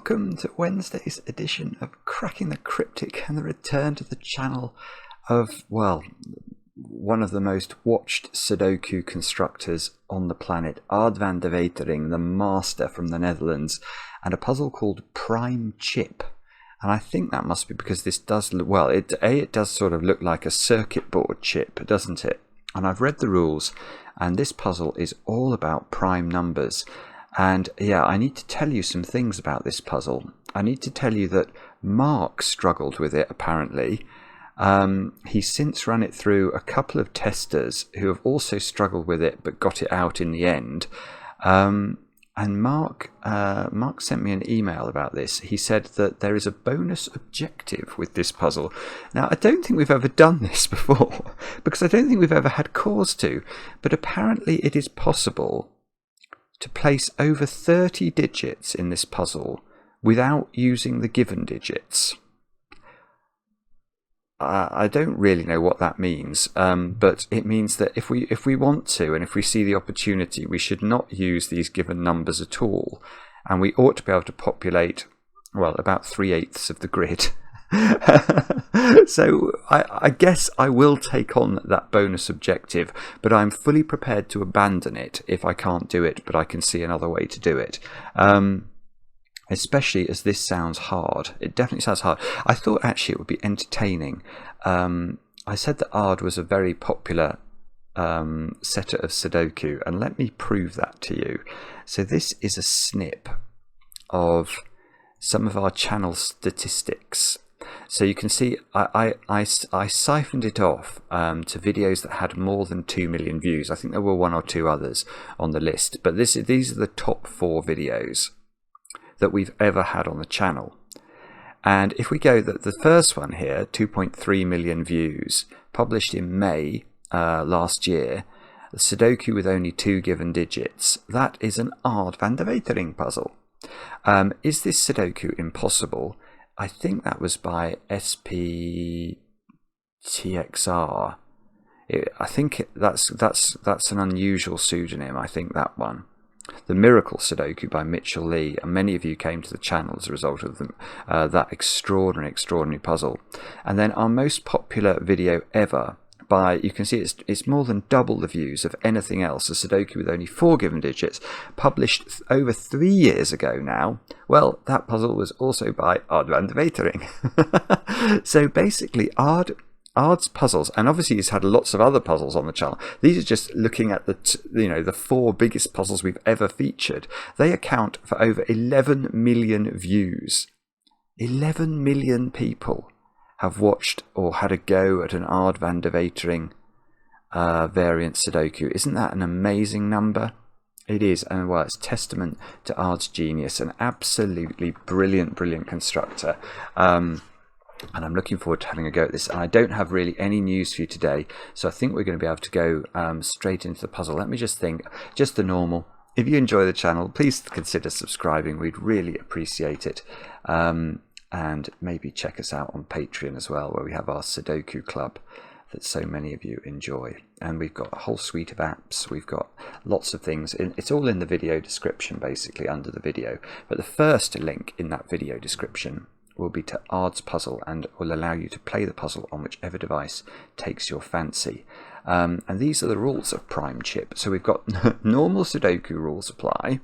welcome to Wednesday's edition of Cracking the Cryptic and the return to the channel of, well, one of the most watched Sudoku constructors on the planet, Ard van de Wetering, the master from the Netherlands, and a puzzle called PrimeChip. And I think that must be because this does look, well, it does sort of look like a circuit board chip, doesn't it? And I've read the rules, and this puzzle is all about prime numbers. And yeah, I need to tell you some things about this puzzle. I need to tell you that Mark struggled with it, apparently. He's since run it through a couple of testers who have also struggled with it but got it out in the end. And Mark sent me an email about this. He said that there is a bonus objective with this puzzle. Now, I don't think we've ever done this before, because I don't think we've ever had cause to, but apparently it is possible to place over 30 digits in this puzzle without using the given digits. I don't really know what that means, but it means that if we want to, and if we see the opportunity, we should not use these given numbers at all, and we ought to be able to populate, well, about 3/8 of the grid. So I guess I will take on that bonus objective, but I'm fully prepared to abandon it if I can't do it, but I can see another way to do it. Especially as this sounds hard. It definitely sounds hard. I thought actually it would be entertaining. I said that Ard was a very popular setter of Sudoku, and let me prove that to you. So this is a snip of some of our channel statistics. So you can see I siphoned it off to videos that had more than 2 million views. I think there were one or two others on the list, but these are the top 4 videos that we've ever had on the channel. And if we go, the first one here, 2.3 million views, published in May last year, the Sudoku with only 2 given digits, that is an Ard van de Wetering puzzle. Is this Sudoku impossible? I think that was by SPTXR. I think that's an unusual pseudonym. I think that one. The Miracle Sudoku by Mitchell Lee, and many of you came to the channel as a result of that extraordinary puzzle. And then our most popular video ever, by, you can see it's more than double the views of anything else, a Sudoku with only 4 given digits, published over 3 years ago now. Well, that puzzle was also by Ard van de Wetering. So basically, Ard's puzzles, and obviously he's had lots of other puzzles on the channel. These are just looking at the 4 biggest puzzles we've ever featured. They account for over 11 million views. 11 million people have watched or had a go at an Ard van de Wetering variant Sudoku. Isn't that an amazing number? It is, and well, it's testament to Ard's genius. An absolutely brilliant constructor. And I'm looking forward to having a go at this. And I don't have really any news for you today, so I think we're going to be able to go straight into the puzzle. Let me just think, just the normal. If you enjoy the channel, please consider subscribing. We'd really appreciate it. And maybe check us out on Patreon as well, where we have our Sudoku club that so many of you enjoy. And we've got a whole suite of apps. We've got lots of things. It's all in the video description, basically, under the video. But the first link in that video description will be to Ard's puzzle, and will allow you to play the puzzle on whichever device takes your fancy. And these are the rules of PrimeChip. So we've got normal Sudoku rules apply.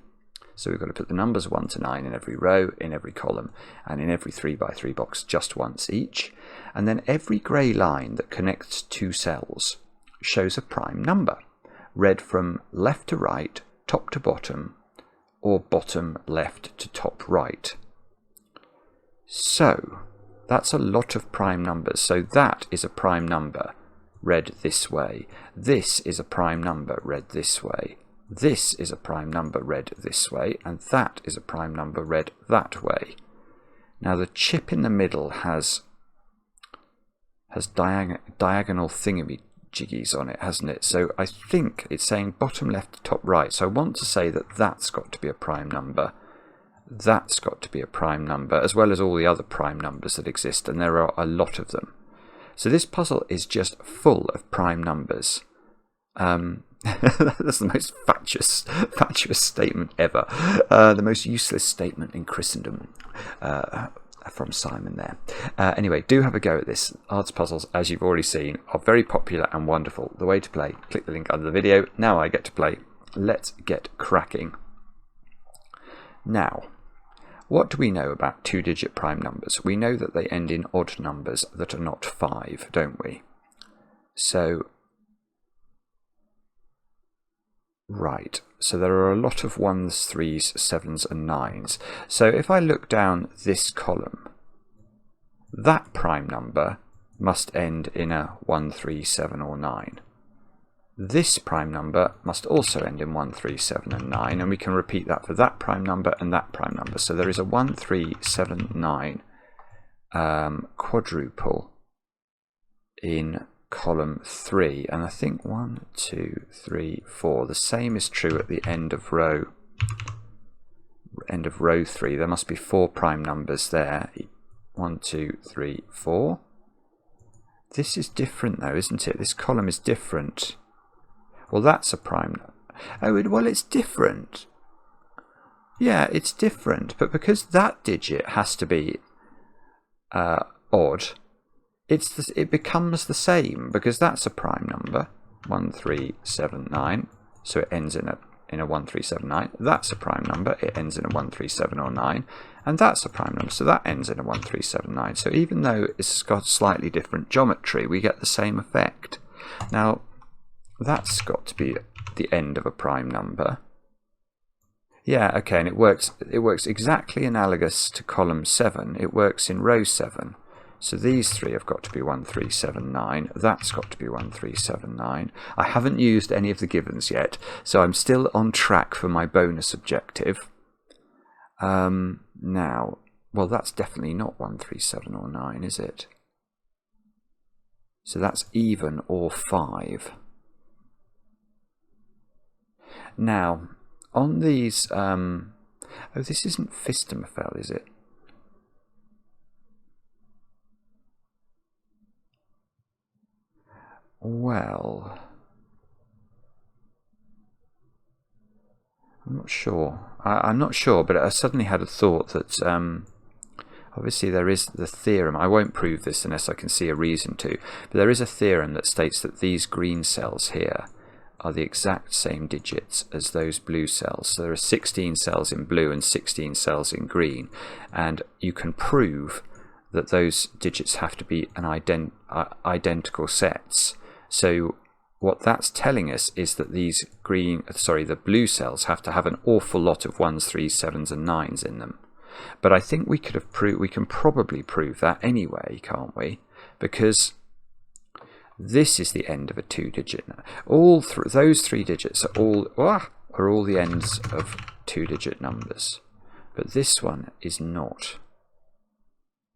So we've got to put the numbers 1 to 9 in every row, in every column, and in every 3x3 box just once each. And then every grey line that connects 2 cells shows a prime number, read from left to right, top to bottom, or bottom left to top right. So that's a lot of prime numbers. So that is a prime number, read this way. This is a prime number, read this way. This is a prime number read this way, and that is a prime number read that way. Now the chip in the middle has diagonal thingamajiggies on it, hasn't it? So I think it's saying bottom left to top right. So I want to say that that's got to be a prime number. That's got to be a prime number, as well as all the other prime numbers that exist, and there are a lot of them. So this puzzle is just full of prime numbers. That's the most fatuous statement ever. The most useless statement in Christendom. From Simon there. Anyway, do have a go at this. Arts puzzles, as you've already seen, are very popular and wonderful. The way to play, click the link under the video. Now I get to play. Let's get cracking. Now, what do we know about two-digit prime numbers? We know that they end in odd numbers that are not 5, don't we? So, right. So there are a lot of 1s, 3s, 7s and 9s. So if I look down this column, that prime number must end in a 1, 3, 7 or 9. This prime number must also end in 1, 3, 7 and 9, and we can repeat that for that prime number and that prime number. So there is a 1, 3, 7, 9 quadruple in column 3, and I think 1, 2, 3, 4. The same is true at the end of row 3. There must be 4 prime numbers there. 1, 2, 3, 4. This is different though, isn't it? This column is different. Well, that's a prime. Oh, well, it's different. Yeah, it's different, but because that digit has to be odd, it becomes the same, because that's a prime number, 1, 3, 7, 9, so it ends in a 1, 3, 7, 9. That's a prime number, it ends in a 1, 3, 7 or 9, and that's a prime number, so that ends in a 1, 3, 7, 9. So even though it's got slightly different geometry, we get the same effect. Now, that's got to be the end of a prime number. Yeah, okay, and it works exactly analogous to column 7. It works in row 7. So these 3 have got to be 1, 3, 7, 9. That's got to be 1, 3, 7, 9. I haven't used any of the givens yet, so I'm still on track for my bonus objective. Now, well, that's definitely not 1, 3, 7 or 9, is it? So that's even or 5. Now, on these, oh, this isn't Fistamafel, is it? Well, I'm not sure. I'm not sure, but I suddenly had a thought that obviously there is the theorem. I won't prove this unless I can see a reason to, but there is a theorem that states that these green cells here are the exact same digits as those blue cells. So there are 16 cells in blue and 16 cells in green, and you can prove that those digits have to be an identical sets. So what that's telling us is that these the blue cells have to have an awful lot of 1s, 3s, 7s and 9s in them. But I think we can probably prove that anyway, can't we? Because this is the end of a 2-digit. Those 3 digits are all the ends of 2-digit numbers, but this one is not.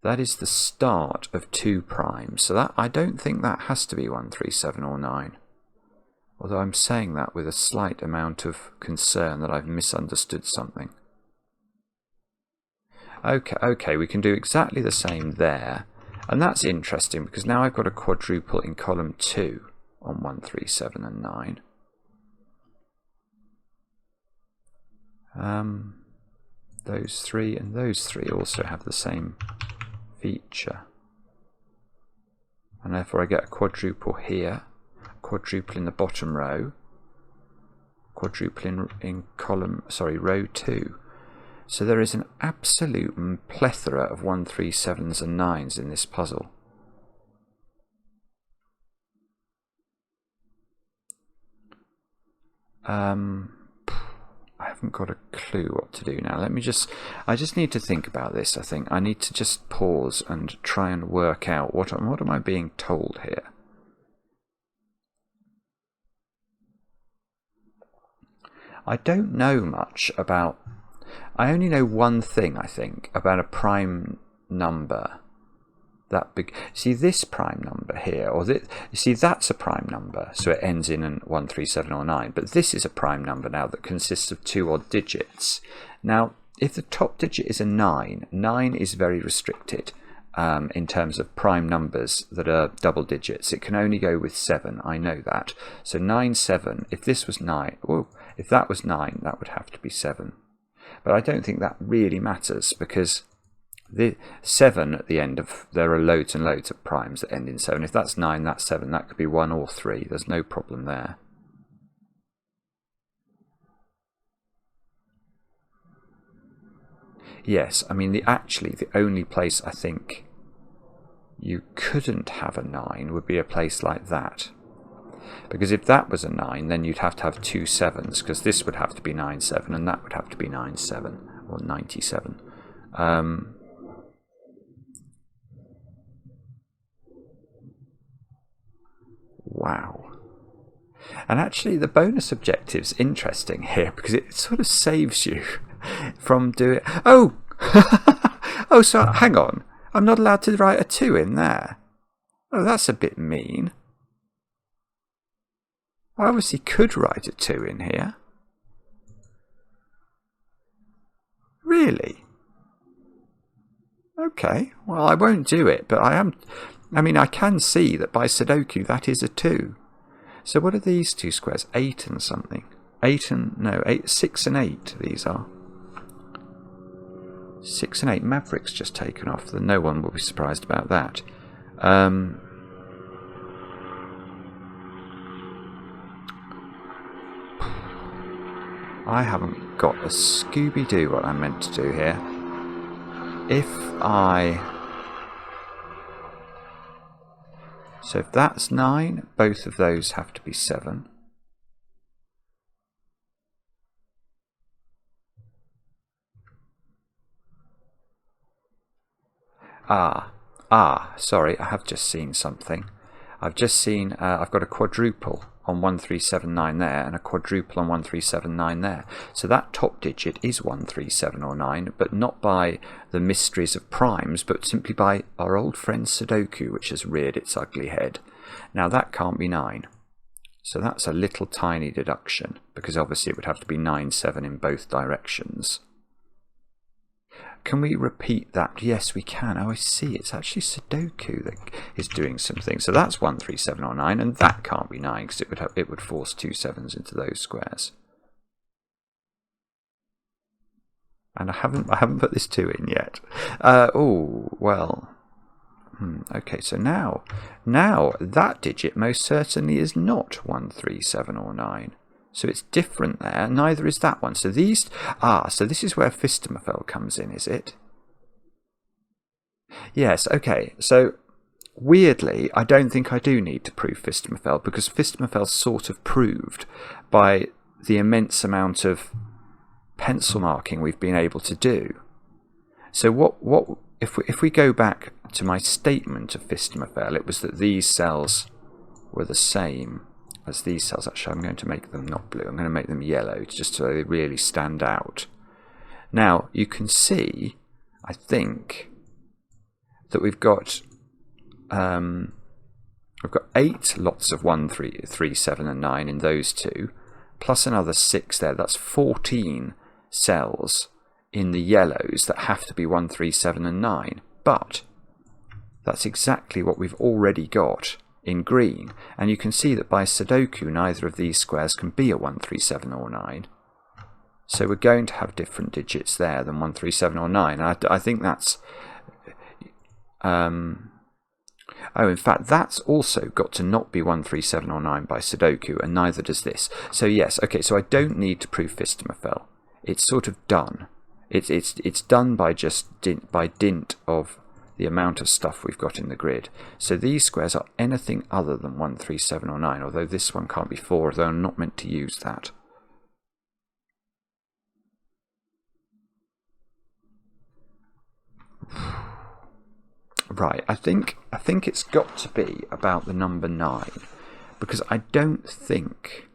That is the start of 2 primes. So that I don't think that has to be 1, 3, 7 or 9. Although I'm saying that with a slight amount of concern that I've misunderstood something. Okay, we can do exactly the same there. And that's interesting because now I've got a quadruple in column 2 on 1, 3, 7 and 9. Those 3 and those 3 also have the same feature. And therefore I get a quadruple here, quadruple in the bottom row, quadruple in row 2. So there is an absolute plethora of 1, 3, 7s and 9s in this puzzle. I haven't got a clue what to do now. I just need to think about this. I think I need to just pause and try and work out what am I being told here. I don't know much about. I only know one thing, I think, about a prime number. That big. See this prime number here, or this, you see that's a prime number, so it ends in an 1, 3, 7 or 9. But this is a prime number now that consists of 2 odd digits. Now, if the top digit is a 9, 9 is very restricted. in terms of prime numbers that are double digits. It can only go with 7, I know that. So 9, 7, if this was 9, oh, if that was 9, that would have to be 7. But I don't think that really matters, because the 7 at the end of, there are loads and loads of primes that end in 7. If that's 9, that's 7, that could be 1 or 3. There's no problem there. Yes, I mean, actually the only place I think you couldn't have a 9 would be a place like that. Because if that was a 9, then you'd have to have 2 7s, because this would have to be 9 7, and that would have to be 9 7, or 97. Wow. And actually the bonus objective's interesting here, because it sort of saves you from doing... Oh! Oh, so hang on. I'm not allowed to write a 2 in there. Oh, that's a bit mean. I obviously could write a 2 in here. Really? Okay, well, I won't do it, but I mean, I can see that by Sudoku that is a 2. So what are these two squares? 8 and something. 8 and... no, 6 and 8 these are. 6 and 8. Maverick's just taken off. Then no one will be surprised about that. I haven't got a Scooby-Doo what I'm meant to do here. If I... so if that's 9, both of those have to be 7. Sorry, I have just seen something. I've just seen, I've got a quadruple on 1379 there, and a quadruple on 1379 there. So that top digit is 137 or 9, but not by the mysteries of primes, but simply by our old friend Sudoku, which has reared its ugly head. Now that can't be 9. So that's a little tiny deduction, because obviously it would have to be 9, 7 in both directions. Can we repeat that? Yes, we can. Oh, I see. It's actually Sudoku that is doing something. So that's 137 or 9, and that can't be 9 because it would force 2 7s into those squares. And I haven't put this 2 in yet. Oh well. Okay, so now that digit most certainly is not 137 or 9. So it's different there, neither is that one. So these... so this is where Fistamafel comes in, is it? Yes, okay. So, weirdly, I don't think I do need to prove Fistamafel, because Fistamafel's sort of proved by the immense amount of pencil marking we've been able to do. So what if we go back to my statement of Fistamafel, it was that these cells were the same as these cells. Actually, I'm going to make them not blue. I'm going to make them yellow, just so they really stand out. Now, you can see, I think, that we've got 8 lots of 1, 3, 7 and 9 in those two, plus another 6 there. That's 14 cells in the yellows that have to be 1, 3, 7 and 9. But that's exactly what we've already got in green, and you can see that by Sudoku neither of these squares can be a 137 or 9, so we're going to have different digits there than 137 or 9. I think that's oh, in fact that's also got to not be 137 or 9 by Sudoku, and neither does this. So yes, okay, so I don't need to prove Fistamafel. It's sort of done. It's done by dint of the amount of stuff we've got in the grid. So these squares are anything other than 137 or 9, although this one can't be 4, although I'm not meant to use that. Right, I think it's got to be about the number 9, because I don't think...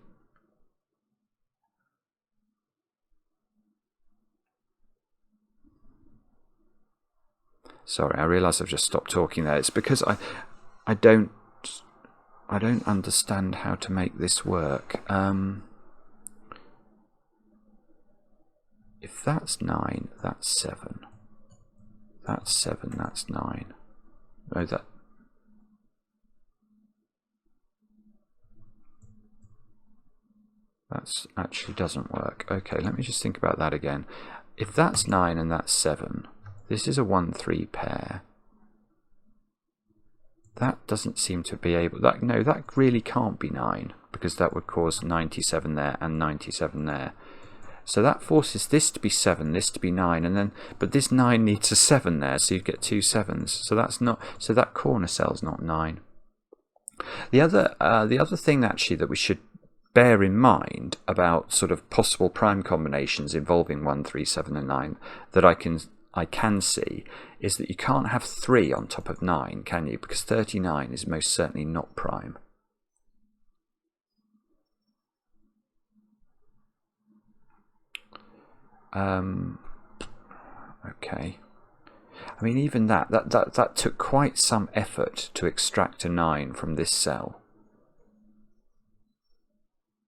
Sorry, I realise I've just stopped talking there. It's because I don't understand how to make this work. If that's 9, that's 7. That's 7, that's 9. No, that actually doesn't work. Okay, let me just think about that again. If that's 9 and that's 7, this is a 1-3 pair. That doesn't seem to be able... No, that really can't be 9, because that would cause 97 there and 97 there. So that forces this to be 7, this to be 9, and then... But this 9 needs a 7 there, so you get 2 7s. So that's not... So that corner cell's not 9. The other thing, actually, that we should bear in mind about sort of possible prime combinations involving 1, 3, 7 and 9 that I can see is that you can't have 3 on top of 9, can you? Because 39 is most certainly not prime. Okay. I mean, even that took quite some effort to extract a 9 from this cell.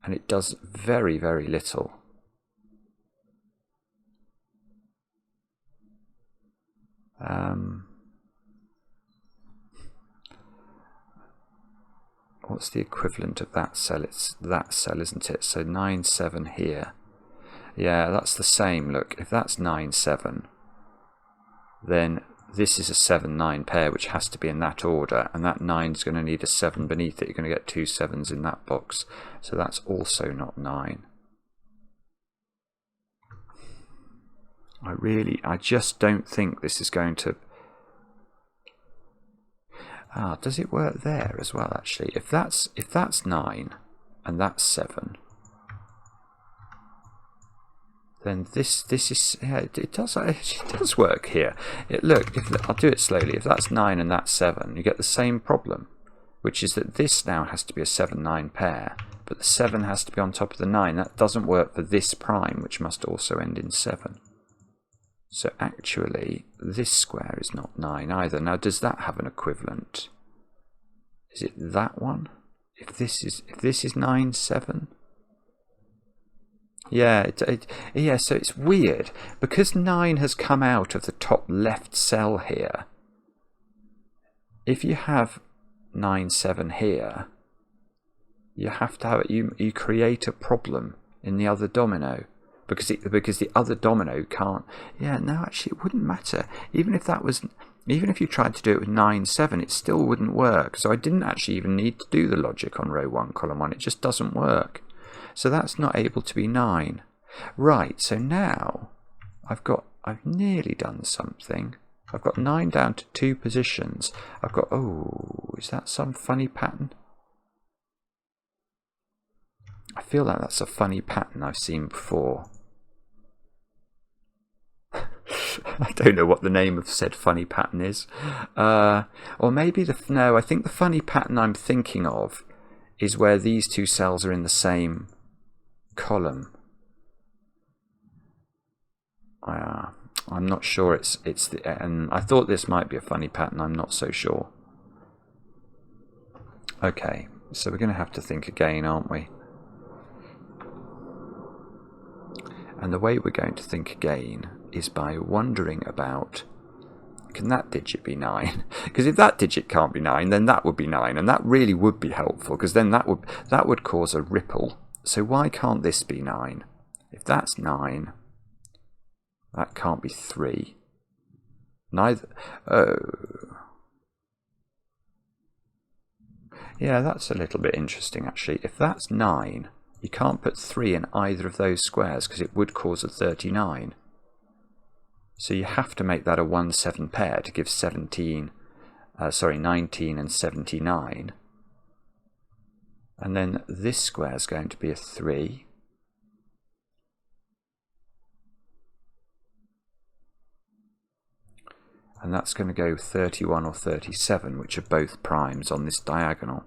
And it does very, very little. What's the equivalent of that cell? It's that cell, isn't it? So 9, 7 here. Yeah, that's the same. Look, if that's 9, 7, then this is a 7, 9 pair, which has to be in that order, and that 9 is going to need a 7 beneath it. You're going to get 2 7s in that box, so that's also not 9. I just don't think this is going to... does it work there as well, actually? If that's 9 and that's 7, then this is... Yeah, it does work here. Look, I'll do it slowly. If that's 9 and that's 7, you get the same problem, which is that this now has to be a 7, 9 pair, but the 7 has to be on top of the 9. That doesn't work for this prime, which must also end in 7. So actually, this square is not 9 either. Now, does that have an equivalent? Is it that one? If this is 9, 7? Yeah, yeah. So it's weird because 9 has come out of the top left cell here. If you have 9, 7 here, you have to have it. You create a problem in the other domino. Because the other domino can't. Yeah, no, actually, it wouldn't matter. Even if you tried to do it with 9, 7, it still wouldn't work. So I didn't actually even need to do the logic on row 1, column 1. It just doesn't work. So that's not able to be 9. Right. So now I've nearly done something. I've got 9 down to 2 positions. I've got... Oh, is that some funny pattern? I feel like that's a funny pattern I've seen before. I don't know what the name of said funny pattern is. Or maybe no, I think the funny pattern I'm thinking of is where these 2 cells are in the same column. I'm not sure it's and I thought this might be a funny pattern. I'm not so sure. Okay, so we're going to have to think again, aren't we? And the way we're going to think again is by wondering about, can that digit be 9? Because if that digit can't be 9, then that would be 9, and that really would be helpful, because then that would cause a ripple. So why can't this be 9? If that's 9, that can't be 3. Neither. Oh. Yeah, that's a little bit interesting, actually. If that's 9, you can't put 3 in either of those squares because it would cause a 39. So you have to make that a 1, 7 pair to give 19 and 79. And then this square is going to be a 3. And that's going to go 31 or 37, which are both primes on this diagonal.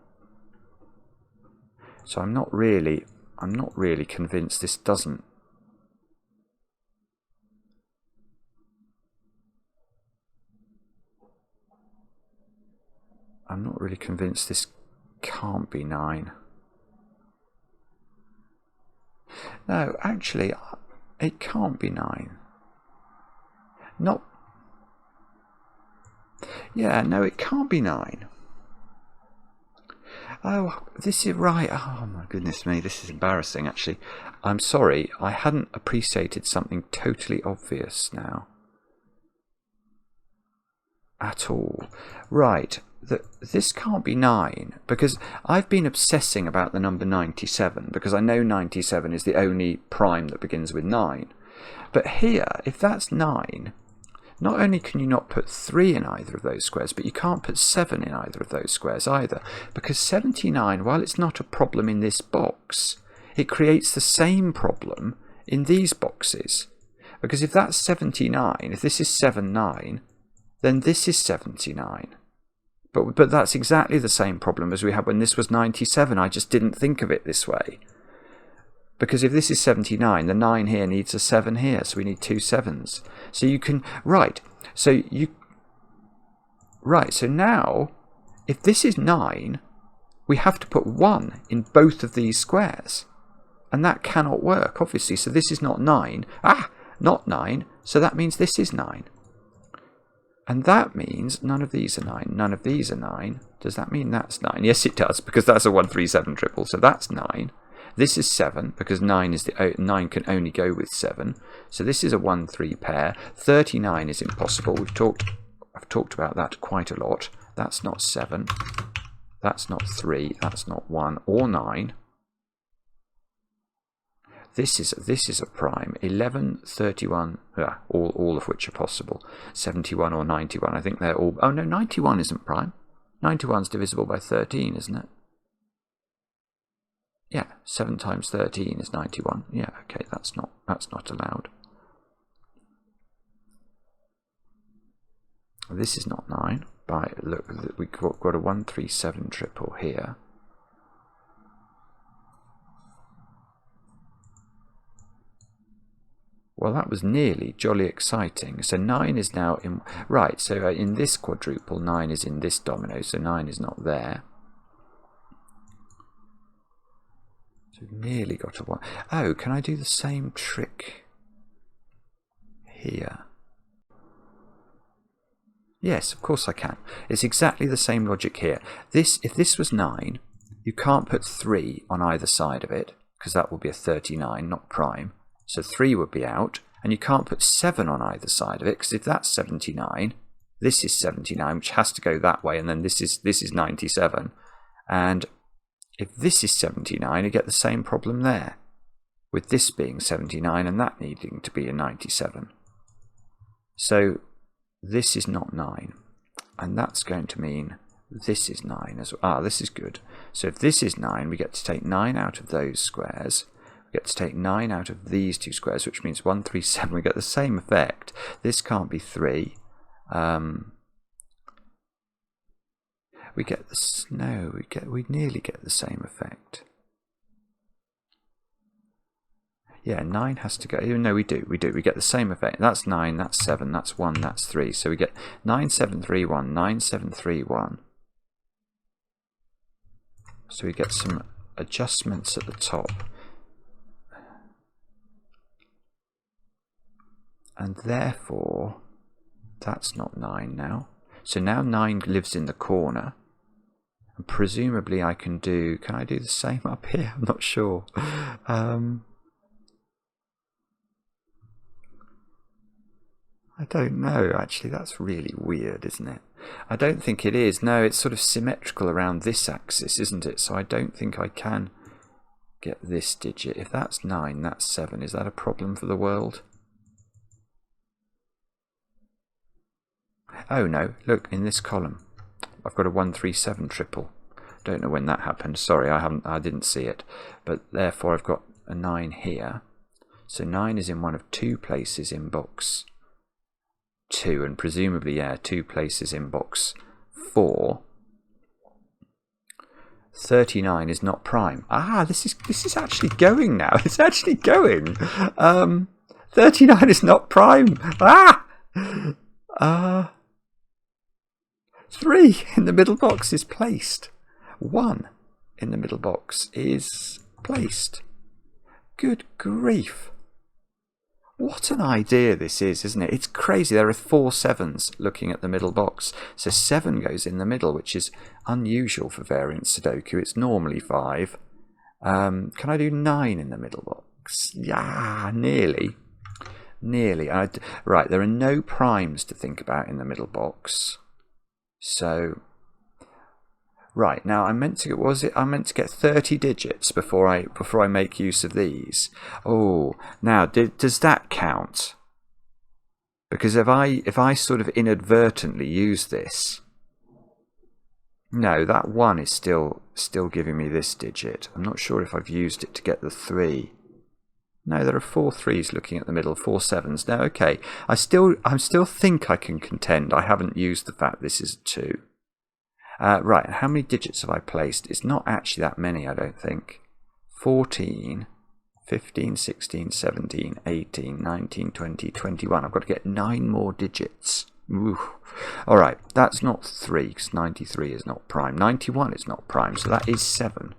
So I'm not really convinced this doesn't. I'm not really convinced this can't be 9. No, actually, it can't be 9. Not. Yeah, no, it can't be 9. Oh, this is right. Oh my goodness me, this is embarrassing actually. I'm sorry, I hadn't appreciated something totally obvious now. At all. Right, this can't be 9, because I've been obsessing about the number 97, because I know 97 is the only prime that begins with 9. But here, if that's 9, not only can you not put 3 in either of those squares, but you can't put 7 in either of those squares either. Because 79, while it's not a problem in this box, it creates the same problem in these boxes. Because if that's 79, if this is 7, 9, then this is 79. But that's exactly the same problem as we had when this was 97. I just didn't think of it this way. Because if this is 79, the 9 here needs a 7 here, so we need 2 7s. So you can, so now, if this is 9, we have to put 1 in both of these squares. And that cannot work, obviously. So this is not 9. Not 9. So that means this is 9. And that means none of these are 9. None of these are 9. Does that mean that's 9? Yes, it does, because that's a 1 3 7 triple. So that's 9. This is 7, because 9 can only go with 7. So this is a 1 3 pair. 39 is impossible. I've talked about that quite a lot. That's not 7. That's not 3. That's not 1 or 9. This is a prime. 11, 31, all of which are possible. 71 or 91. I think they're all. Oh no, 91 isn't prime. 91 is divisible by 13, isn't it? Yeah, 7 times 13 is 91. Yeah, okay, that's not allowed. This is not 9. Look, we've got a 1 3 7 triple here. Well, that was nearly jolly exciting. So 9 is now in... Right, so in this quadruple, 9 is in this domino, so 9 is not there. So we've nearly got a 1. Oh, can I do the same trick here? Yes, of course I can. It's exactly the same logic here. If this was 9, you can't put 3 on either side of it, because that will be a 39, not prime. So 3 would be out, and you can't put 7 on either side of it, because if that's 79, this is 79, which has to go that way, and then this is 97. And if this is 79, you get the same problem there, with this being 79 and that needing to be a 97. So this is not 9, and that's going to mean this is 9 as well. This is good. So if this is 9, we get to take 9 out of those squares. We get to take 9 out of these 2 squares, which means 1 3 7. We get the same effect. This can't be 3. We get this. No, we nearly get the same effect. Yeah, 9 has to go. No, we do. We get the same effect. That's 9, that's 7, that's 1, that's 3. So we get 9 7 3 1, 9 7 3 1. So we get some adjustments at the top. And therefore, that's not 9 now. So now 9 lives in the corner. And presumably I can I do the same up here? I'm not sure. I don't know, actually. That's really weird, isn't it? I don't think it is. No, it's sort of symmetrical around this axis, isn't it? So I don't think I can get this digit. If that's 9, that's 7. Is that a problem for the world? Oh no, look, in this column, I've got a 1 3 7 triple. Don't know when that happened. Sorry, I didn't see it. But therefore I've got a 9 here. So 9 is in one of 2 places in box 2, and presumably, yeah, 2 places in box 4. 39 is not prime. This is actually going now. It's actually going. 39 is not prime. 3 in the middle box is placed. 1 in the middle box is placed. Good grief. What an idea this is, isn't it? It's crazy. There are 4 sevens looking at the middle box. So 7 goes in the middle, which is unusual for variant Sudoku. It's normally 5. Can I do 9 in the middle box? Yeah, nearly. Nearly. Right, there are no primes to think about in the middle box. So, right, now I meant to get 30 digits before I make use of these. Oh, now does that count? Because if I sort of inadvertently use this, no, that 1 is still giving me this digit. I'm not sure if I've used it to get the 3. No, there are 4 3s looking at the middle, 4 7s. No, okay. I still think I can contend. I haven't used the fact this is a 2. Right, how many digits have I placed? It's not actually that many, I don't think. 14, 15, 16, 17, 18, 19, 20, 21. I've got to get 9 more digits. Ooh. All right, that's not 3, because 93 is not prime. 91 is not prime, so that is 7.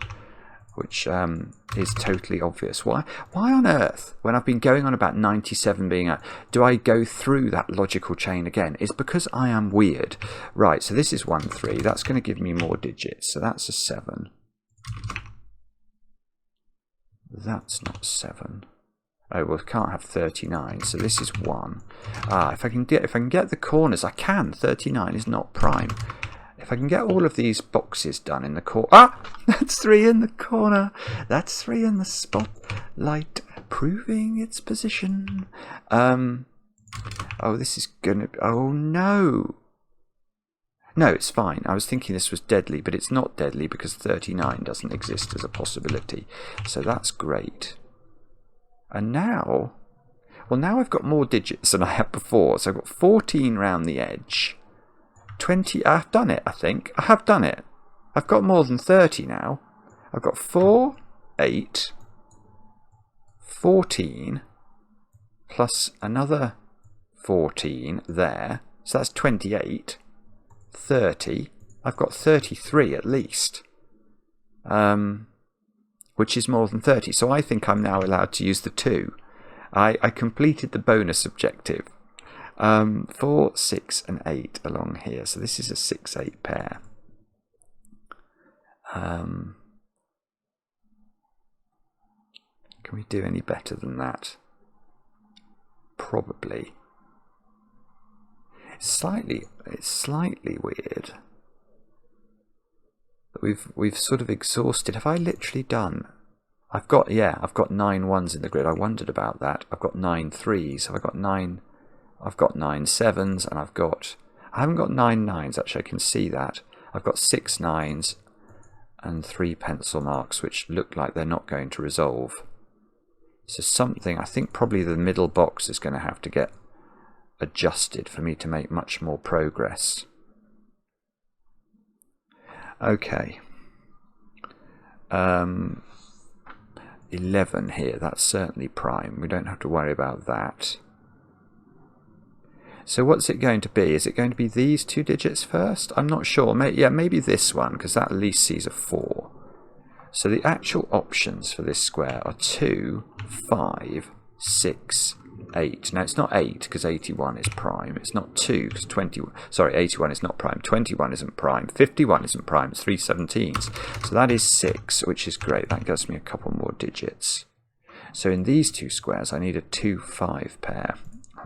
Which is totally obvious. Why on earth, when I've been going on about 97 being a, do I go through that logical chain again? It's because I am weird. Right, so this is 1, 3. That's going to give me more digits. So that's a 7. That's not 7. Oh, well, can't have 39. So this is 1. If I can get the corners, I can. 39 is not prime. If I can get all of these boxes done in the corner... Ah! That's 3 in the corner. That's 3 in the spotlight, proving its position. Oh, this is gonna... Oh, no. No, it's fine. I was thinking this was deadly, but it's not deadly because 39 doesn't exist as a possibility. So that's great. And now... Well, now I've got more digits than I had before. So I've got 14 round the edge. 20, I've done it, I think. I have done it. I've got more than 30 now. I've got 4, 8, 14, plus another 14 there. So that's 28, 30. I've got 33 at least. Which is more than 30. So I think I'm now allowed to use the 2. I completed the bonus objective. 4, 6 and 8 along here. So this is a 6, 8 pair. Can we do any better than that? Probably. It's slightly weird. We've sort of exhausted. Have I literally done? I've got 9 1s in the grid. I wondered about that. I've got 9 3s. Have I got 9? I've got 9 7s, and I haven't got 9 9s, actually. I can see that. I've got 6 9s and 3 pencil marks, which look like they're not going to resolve. So something, I think probably the middle box is going to have to get adjusted for me to make much more progress. Okay. 11 here, that's certainly prime. We don't have to worry about that. So what's it going to be? Is it going to be these 2 digits first? I'm not sure. Maybe this one, because that at least sees a 4. So the actual options for this square are 2, 5, 6, 8. Now it's not 8 because 81 is prime. It's not 2 because 81 is not prime. 21 isn't prime. 51 isn't prime. It's 3 17s. So that is 6, which is great. That gives me a couple more digits. So in these 2 squares, I need a 2 5 pair.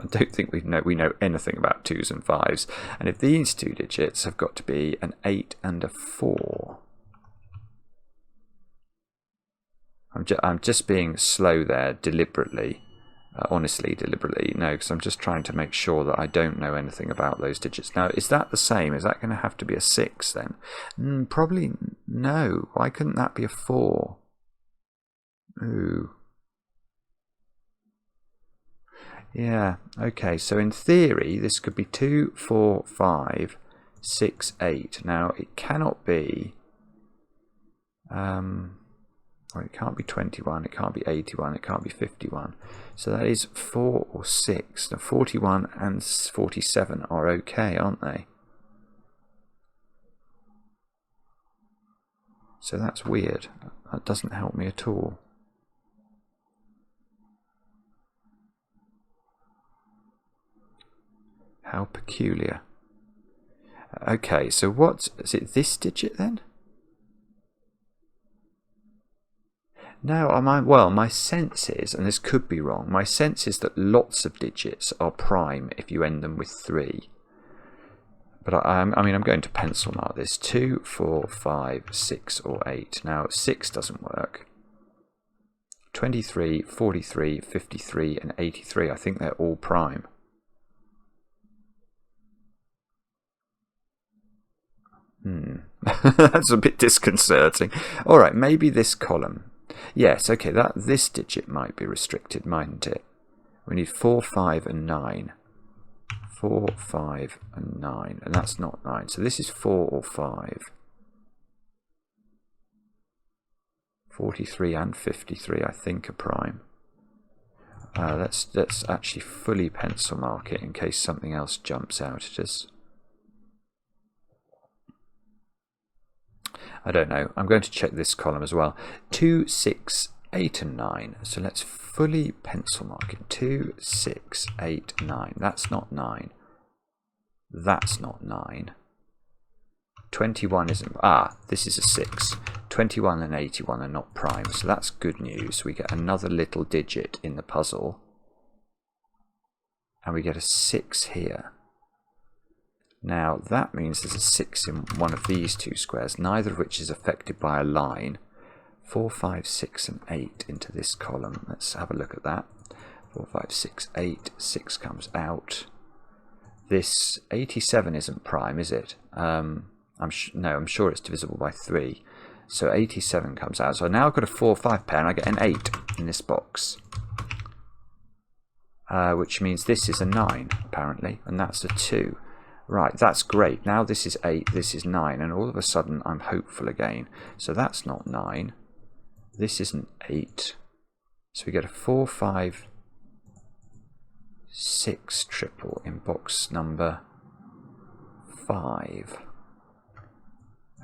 I don't think we know anything about 2s and 5s. And if these 2 digits have got to be an 8 and a 4. I'm just being slow there deliberately. Honestly, deliberately. No, because I'm just trying to make sure that I don't know anything about those digits. Now, is that the same? Is that going to have to be a 6 then? Probably no. Why couldn't that be a 4? Ooh. Yeah, okay, so in theory, this could be 2, 4, 5, 6, 8. Now, it cannot be... well, it can't be 21, it can't be 81, it can't be 51. So that is 4 or 6. Now, 41 and 47 are okay, aren't they? So that's weird. That doesn't help me at all. How peculiar. Okay, so what is it? This digit then? No, well, my sense is, and this could be wrong, my sense is that lots of digits are prime if you end them with 3. But I mean, I'm going to pencil mark this. 2, 4, 5, 6, or 8. Now, 6 doesn't work. 23, 43, 53, and 83. I think they're all prime. That's a bit disconcerting. All right, maybe this column. Yes, okay, this digit might be restricted, mightn't it? We need 4, 5, and 9. 4, 5, and 9, and that's not 9. So this is 4 or 5. 43 and 53, I think, are prime. Let's actually fully pencil mark it in case something else jumps out at us. I don't know. I'm going to check this column as well. 2, 6, 8, and 9. So let's fully pencil mark it. 2, 6, 8, 9. That's not 9. That's not 9. 21 isn't... this is a 6. 21 and 81 are not prime, so that's good news. We get another little digit in the puzzle. And we get a 6 here. Now, that means there's a 6 in one of these two squares, neither of which is affected by a line. 4, 5, 6, and 8 into this column. Let's have a look at that. 4, 5, 6, 8. 6 comes out. This 87 isn't prime, is it? No, I'm sure it's divisible by 3. So 87 comes out. So now I've got a 4, 5 pair, and I get an 8 in this box. Which means this is a 9, apparently, and that's a 2. Right, that's great. Now this is 8, this is 9, and all of a sudden I'm hopeful again. So that's not 9. This isn't 8. So we get a 4, 5, 6 triple in box number 5.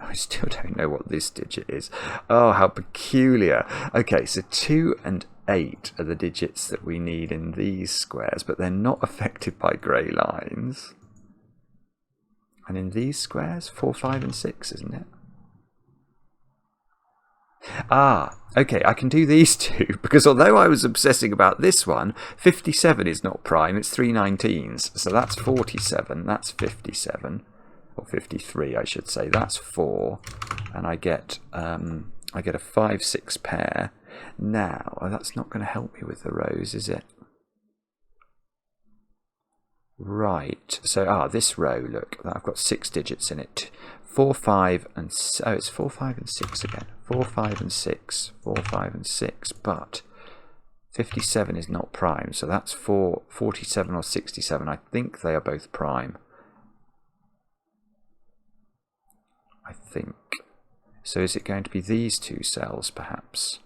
I still don't know what this digit is. Oh, how peculiar. Okay, so 2 and 8 are the digits that we need in these squares, but they're not affected by grey lines. And in these squares, 4, 5, and 6, isn't it? Okay, I can do these two, because although I was obsessing about this one, 57 is not prime, it's 3 19s. So that's 47, that's 57, or 53, I should say. That's 4, and I get a 5, 6 pair. Now, that's not going to help me with the rows, is it? Right, so this row, look, I've got 6 digits in it. 4, 5, and it's 4, 5, and 6 again. 4, 5, and 6. 4, 5, and 6. But 57 is not prime, so that's 47 or 67. I think they are both prime. I think. So is it going to be these two cells, perhaps?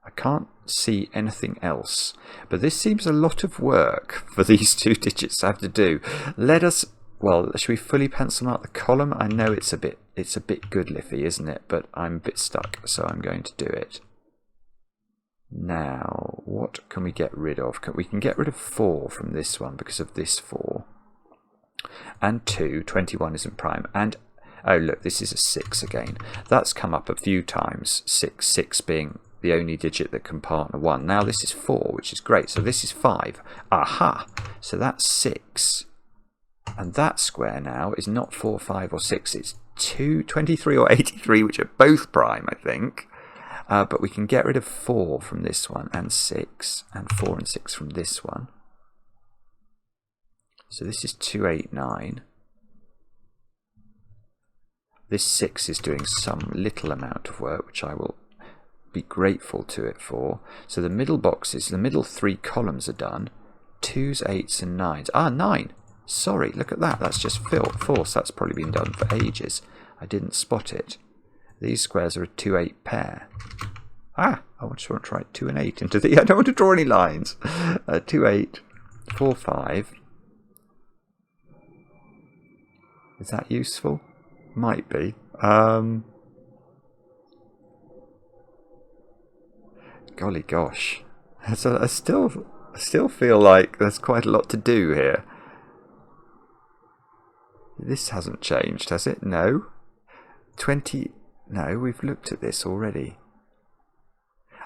I can't see anything else, but this seems a lot of work for these 2 digits to have to do. Well, should we fully pencil mark the column? I know it's a bit good-liffy, isn't it? But I'm a bit stuck, so I'm going to do it. Now, what can we get rid of? We can get rid of 4 from this one because of this 4. And 2, 21 isn't prime. And, oh look, this is a 6 again. That's come up a few times, 6 being the only digit that can partner 1. Now this is 4, which is great. So this is 5. Aha! So that's 6. And that square now is not 4, 5, or 6. It's 2, 23, or 83, which are both prime, I think. But we can get rid of 4 from this one, and 6, and 4 and 6 from this one. So this is 2, 8, 9. This 6 is doing some little amount of work, which I will be grateful to it for. So the middle boxes, the middle 3 columns are done. 2s, 8s, and 9s. 9! Sorry, look at that. That's just false. That's probably been done for ages. I didn't spot it. These squares are a 2, 8 pair. I just want to write 2 and 8 into the... I don't want to draw any lines. 2, 8, 4, 5. Is that useful? Might be. Golly gosh. I still feel like there's quite a lot to do here. This hasn't changed, has it? No. 20... No, we've looked at this already.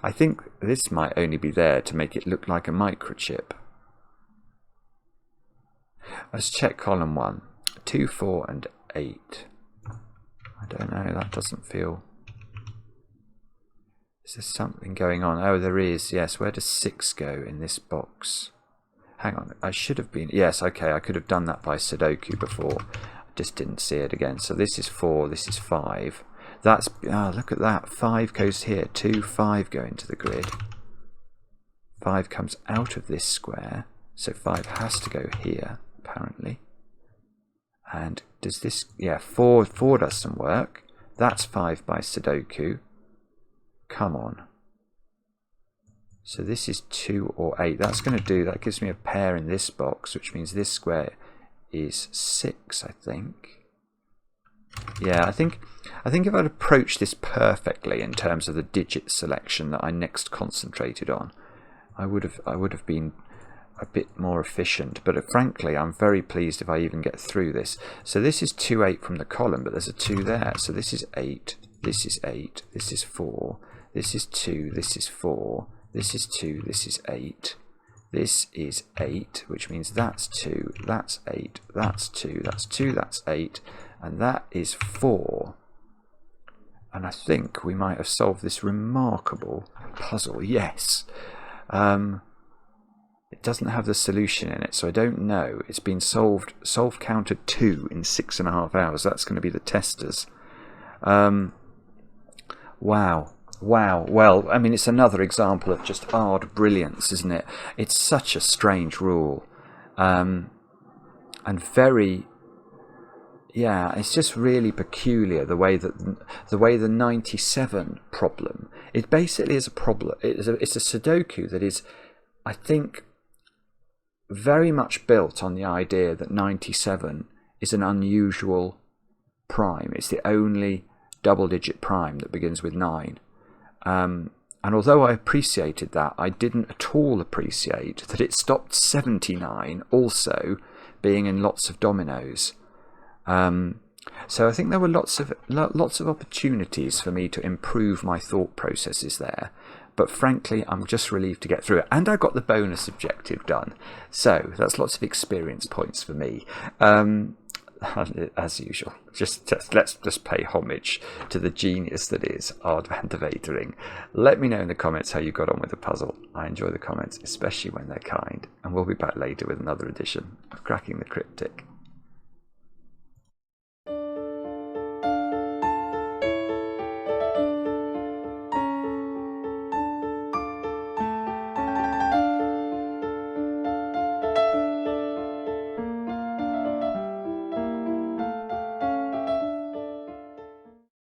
I think this might only be there to make it look like a microchip. Let's check column 1. 2, 4 and 8. I don't know, that doesn't feel... Is there something going on? Oh, there is, yes. Where does 6 go in this box? Hang on, I should have been... Yes, okay, I could have done that by Sudoku before. I just didn't see it again. So this is 4, this is 5. That's... Ah, look at that. 5 goes here. 2, 5 go into the grid. 5 comes out of this square. So 5 has to go here, apparently. And does this... Yeah, 4 does some work. That's 5 by Sudoku. Come on. So this is 2 or 8. That's going to do... That gives me a pair in this box, which means this square is 6, I think. Yeah, I think if I'd approached this perfectly in terms of the digit selection that I next concentrated on, I would have been a bit more efficient. But frankly, I'm very pleased if I even get through this. So this is 2, 8 from the column, but there's a 2 there. So this is 8, this is 8, this is 4, this is 2, this is 4, this is 2, this is 8. This is 8, which means that's 2, that's 8, that's 2, that's 2, that's 8, and that is 4. And I think we might have solved this remarkable puzzle. Yes. It doesn't have the solution in it, so I don't know. It's been solved counter 2 in 6.5 hours. That's going to be the testers. Wow. Wow. Well, I mean, it's another example of just odd brilliance, isn't it? It's such a strange rule. And very... Yeah, it's just really peculiar the way the 97 problem. It basically is a problem. It's a Sudoku that is, I think, very much built on the idea that 97 is an unusual prime. It's the only double-digit prime that begins with 9. And although I appreciated that, I didn't at all appreciate that it stopped 79 also being in lots of dominoes. So I think there were lots of opportunities for me to improve my thought processes there, but frankly I'm just relieved to get through it, and I got the bonus objective done, so that's lots of experience points for me. As usual, let's just pay homage to the genius that is Ard van der Wetering. Let me know in the comments how you got on with the puzzle. I enjoy the comments, especially when they're kind, and we'll be back later with another edition of Cracking the Cryptic.